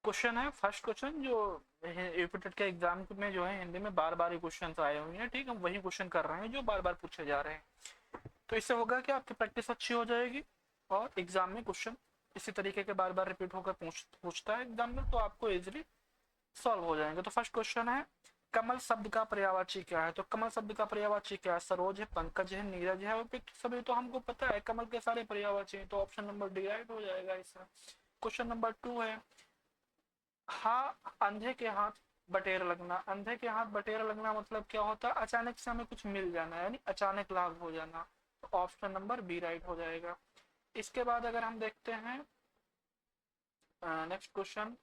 Question है first question जो UPTET के एग्जाम में जो है हिंदी में बार बार क्वेश्चन आए हुए हैं, ठीक है, हम वही क्वेश्चन कर रहे हैं जो बार बार पूछे जा रहे हैं। तो इससे होगा कि आपकी प्रैक्टिस अच्छी हो जाएगी और एग्जाम में क्वेश्चन इसी तरीके के बार बार रिपीट होकर पूछता है एग्जाम में, तो आपको इजिली सॉल्व हो जाएंगे। तो फर्स्ट क्वेश्चन है कमल शब्द का पर्यायवाची क्या है। तो कमल शब्द का पर्यायवाची क्या है? सरोज है, पंकज है, नीरज है और पिक। सभी तो हमको पता है, कमल के सारे पर्यायवाची हैं, तो ऑप्शन नंबर डी राइट हो जाएगा इसमें। क्वेश्चन नंबर 2 है हाँ अंधे के हाथ बटेर लगना। अंधे के हाथ बटेर लगना मतलब क्या होता है? अचानक से हमें कुछ मिल जाना, यानी अचानक लाभ हो जाना। तो ऑप्शन नंबर बी राइट हो जाएगा। इसके बाद अगर हम देखते हैं नेक्स्ट क्वेश्चन,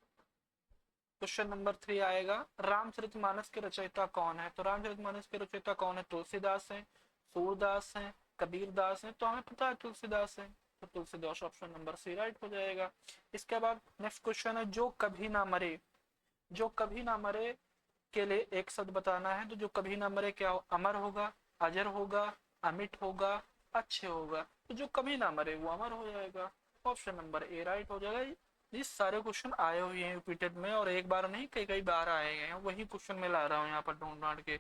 क्वेश्चन नंबर 3 आएगा रामचरितमानस के रचयिता कौन है। तो रामचरितमानस के रचयिता कौन है? तुलसीदास है, सूरदास है, कबीर दास है। तो हमें पता है तुलसीदास है, तो Tulsidas option number C right हो जाएगा। इसके बाद नेक्स्ट क्वेश्चन है जो कभी ना मरे। जो कभी ना मरे के लिए एक शब्द बताना है। तो जो कभी ना मरे क्या हो? अमर होगा, अजर होगा, अमिट होगा, अच्छे होगा। तो जो कभी ना मरे वो अमर हो जाएगा। ऑप्शन नंबर ए राइट हो जाएगा। ये सारे क्वेश्चन आए हुए हैं रिपीटेड में, और एक बार नहीं कई कई बार आए हैं, वही क्वेश्चन मैं ला रहा हूँ यहाँ पर ढूंढ ढांड के।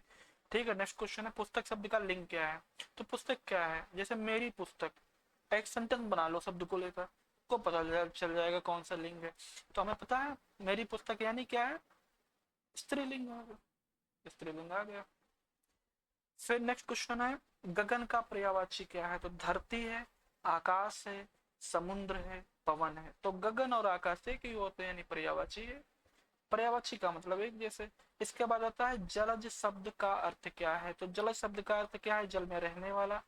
ठीक है, नेक्स्ट क्वेश्चन है पुस्तक शब्द का लिंक क्या है। तो पुस्तक क्या है? जैसे मेरी पुस्तक, एक सेंटेंस बना लो शब्द को लेकर, को पता चल जाएगा कौन सा लिंग है। तो हमें पता है मेरी पुस्तक यानी क्या है? स्त्रीलिंग आ गया, स्त्रीलिंग आ गया। फिर नेक्स्ट क्वेश्चन है गगन का पर्यायवाची क्या है। तो धरती है, आकाश है, समुद्र है, पवन है। तो गगन और आकाश एक ही होते हैं, यानी पर्यायवाची है। पर्यायवाची का मतलब एक जैसे। इसके बाद आता है जलज शब्द का अर्थ क्या है। तो जलज शब्द का अर्थ क्या है? जल में रहने वाला,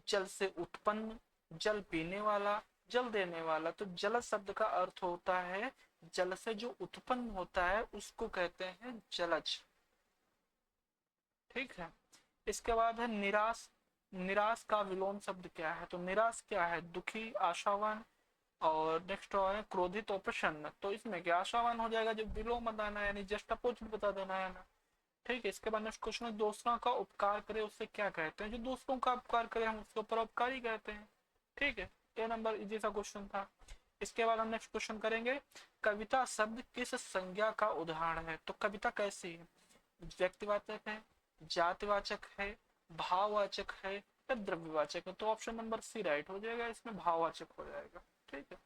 जल से उत्पन्न, जल पीने वाला, जल देने वाला। तो जलज शब्द का अर्थ होता है जल से जो उत्पन्न होता है उसको कहते हैं जलज। ठीक है, इसके बाद है निराश। निराश का विलोम शब्द क्या है? तो निराश क्या है? दुखी, आशावान, और नेक्स्ट है क्रोधित और प्रसन्न। तो इसमें क्या आशावान हो जाएगा, जो विलोम बताना है, यानी जस्ट अपोज बता देना है ना। ठीक है, इसके बाद नेक्स्ट क्वेश्चन है दूसरों का उपकार करे उसे क्या कहते हैं। जो दूसरों का उपकार करे हम उसको परोपकारी कहते हैं। ठीक है, ये नंबर इजी सा क्वेश्चन था। इसके बाद हम नेक्स्ट क्वेश्चन करेंगे कविता शब्द किस संज्ञा का उदाहरण है। तो कविता कैसी है? व्यक्तिवाचक है, जातिवाचक है, भाववाचक है या द्रव्यवाचक है। तो ऑप्शन नंबर सी राइट हो जाएगा, इसमें भाववाचक हो जाएगा। ठीक है,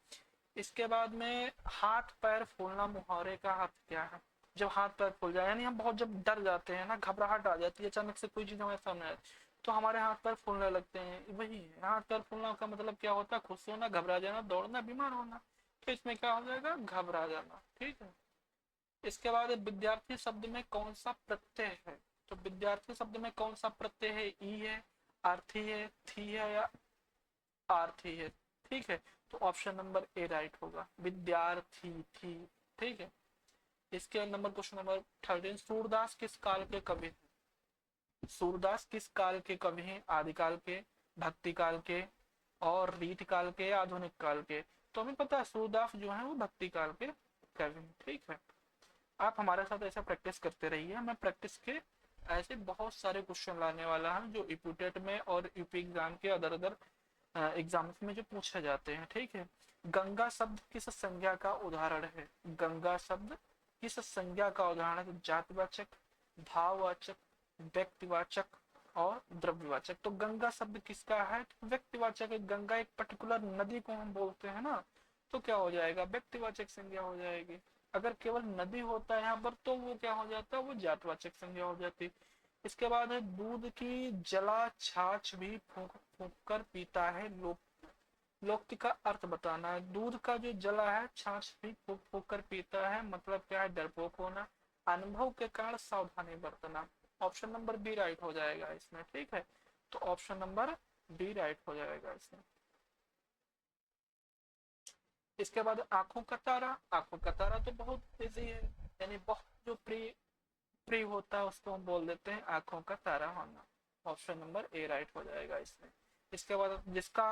इसके बाद में हाथ पैर फूलना मुहावरे का अर्थ क्या है। जब हाथ पैर फूल जाए, यानी हम बहुत जब डर जाते हैं ना, घबराहट आ जाती है, अचानक से कोई चीज हमारे सामने आए तो हमारे हाथ पैर फूलने लगते हैं, वही है हाथ पैर फूलना का मतलब क्या होता है? खुश होना, घबरा जाना, दौड़ना, बीमार होना। तो इसमें क्या हो जाएगा? घबरा जाना। ठीक है, इसके बाद विद्यार्थी शब्द में कौन सा प्रत्यय है। तो विद्यार्थी शब्द में कौन सा प्रत्यय है? ई है, आर्थी है, थी है या आर्थी है। ठीक है, तो ऑप्शन नंबर ए राइट होगा, विद्यार्थी थी। ठीक है, इसके नंबर क्वेश्चन नंबर 13 सूरदास किस काल के कवि हैं। सूरदास किस काल के कवि हैं? आदिकाल के, भक्ति काल के, और रीत काल के, आधुनिक काल के। तो हमें पता है सूरदास जो है वो भक्ति काल के कवि हैं। ठीक है, आप हमारे साथ ऐसा प्रैक्टिस करते रहिए। मैं प्रैक्टिस के ऐसे बहुत सारे क्वेश्चन लाने वाला हूँ जो यूपीटेट में और यूपी एग्जाम के अदर अदर एग्जाम्स में जो पूछे जाते हैं। ठीक है, गंगा शब्द किस संज्ञा का उदाहरण है। गंगा शब्द किस संज्ञा का उदाहरण है? जातिवाचक, भाववाचक, व्यक्तिवाचक और द्रव्यवाचक। तो गंगा शब्द किसका है? तो व्यक्तिवाचक है। गंगा एक पर्टिकुलर नदी को हम बोलते हैं ना, तो क्या हो जाएगा? व्यक्तिवाचक संज्ञा हो जाएगी। अगर केवल नदी होता है यहाँ पर तो वो क्या हो जाता है? वो जातवाचक संज्ञा हो जाती। इसके बाद है दूध की जला छाछ भी फूंक फूंक कर पीता है लोग। लोक्ति का अर्थ बताना है। दूध का जो जला है छाछ भी फूंक फूंक कर पीता है मतलब क्या है? डरपोक होना, अनुभव के कारण सावधानी बरतना। ऑप्शन नंबर बी राइट हो जाएगा इसमें। ठीक है, तो ऑप्शन नंबर बी राइट हो जाएगा इसमें। इसके बाद आंखों का तारा। आंखों का तारा तो बहुत इजी है, यानी बहुत जो प्रिय प्रिय होता है उसको हम बोल देते हैं आंखों का तारा होना। ऑप्शन नंबर ए राइट हो जाएगा इसमें। इसके बाद जिसका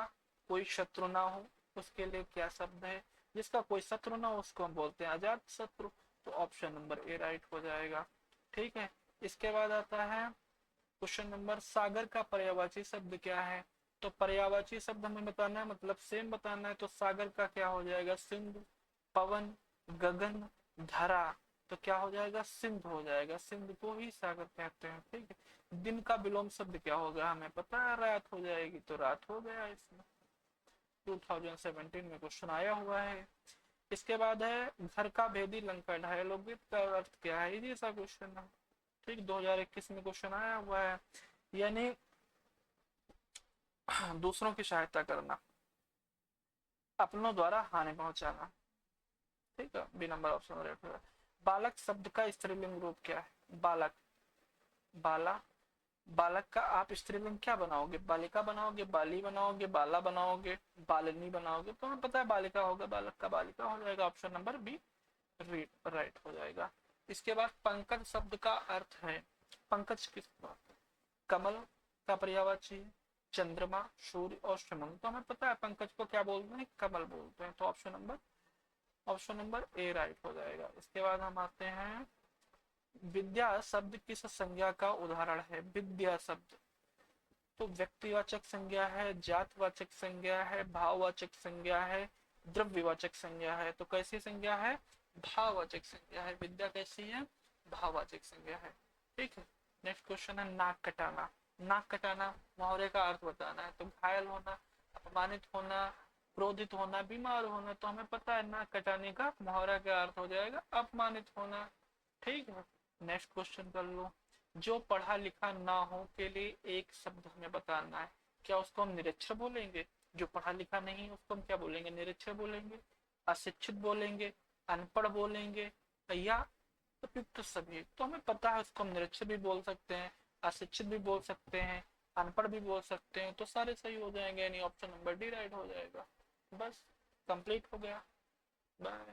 कोई शत्रु ना हो उसके लिए क्या शब्द है। जिसका कोई शत्रु ना हो उसको हम बोलते हैं अजात शत्रु। तो ऑप्शन नंबर ए राइट हो जाएगा। ठीक है, इसके बाद आता है क्वेश्चन नंबर सागर का पर्यायवाची शब्द क्या है। तो पर्यायवाची शब्द हमें बताना है, मतलब सेम बताना है। तो सागर का क्या हो जाएगा? सिंधु, पवन, गगन, धरा तो क्या हो जाएगा, सिंध हो जाएगा, सिंध को ही सागर कहते हैं। ठीक है, दिन का विलोम शब्द क्या होगा, हमें पता है रात हो जाएगी, तो रात हो गया। इसमें 2017 में क्वेश्चन आया हुआ है। इसके बाद है घर का भेदी लंका ढाए, लोकगीत का अर्थ क्या है, इजी सा क्वेश्चन है। ठीक, 2021 में क्वेश्चन आया हुआ है, यानी दूसरों की सहायता करना, अपनों द्वारा हानि पहुंचाना। ठीक है, बी नंबर ऑप्शन राइट होगा। बालक शब्द का स्त्रीलिंग रूप क्या है, बालक, बाला, बालक का आप स्त्रीलिंग क्या बनाओगे, बालिका बनाओगे, बाली बनाओगे, बाला बनाओगे, बालिनी बनाओगे, तो हमें पता है बालिका होगा, बालक का बालिका हो जाएगा, ऑप्शन नंबर बी राइट हो जाएगा। इसके बाद पंकज शब्द का अर्थ है, पंकज किस, कमल का पर्यायवाची, चंद्रमा, सूर्य और सुमन, तो हमें पता है पंकज को क्या बोलते हैं, कमल बोलते हैं, तो ऑप्शन नंबर ए राइट हो जाएगा। इसके बाद हम आते हैं, विद्या शब्द किस संज्ञा का उदाहरण है, विद्या शब्द तो व्यक्तिवाचक संज्ञा है, जातवाचक संज्ञा है, भाववाचक संज्ञा है, द्रव्यवाचक संज्ञा है, तो कैसी संज्ञा है, भाववाचक संज्ञा है, विद्या कैसी है, भाववाचक संज्ञा है। ठीक है, नेक्स्ट क्वेश्चन है नाक कटाना, नाक कटाना मुहावरे का अर्थ बताना है, तो घायल होना, अपमानित होना, क्रोधित होना, बीमार होना, तो हमें पता है नाक कटाने का मुहावरा का अर्थ हो जाएगा अपमानित होना। ठीक है, नेक्स्ट क्वेश्चन कर लो, जो पढ़ा लिखा ना हो के लिए एक शब्द हमें बताना है, क्या उसको हम निरक्षर बोलेंगे, जो पढ़ा लिखा नहीं उसको हम क्या बोलेंगे, निरक्षर बोलेंगे, अशिक्षित बोलेंगे, अनपढ़ बोलेंगे, या उपयुक्त सभी, तो हमें पता है उसको हम निरक्षर भी बोल सकते हैं, अशिक्षित भी बोल सकते हैं, अनपढ़ भी बोल सकते हैं, तो सारे सही हो जाएंगे, यानी ऑप्शन नंबर डी राइट हो जाएगा। बस कंप्लीट हो गया, बाय।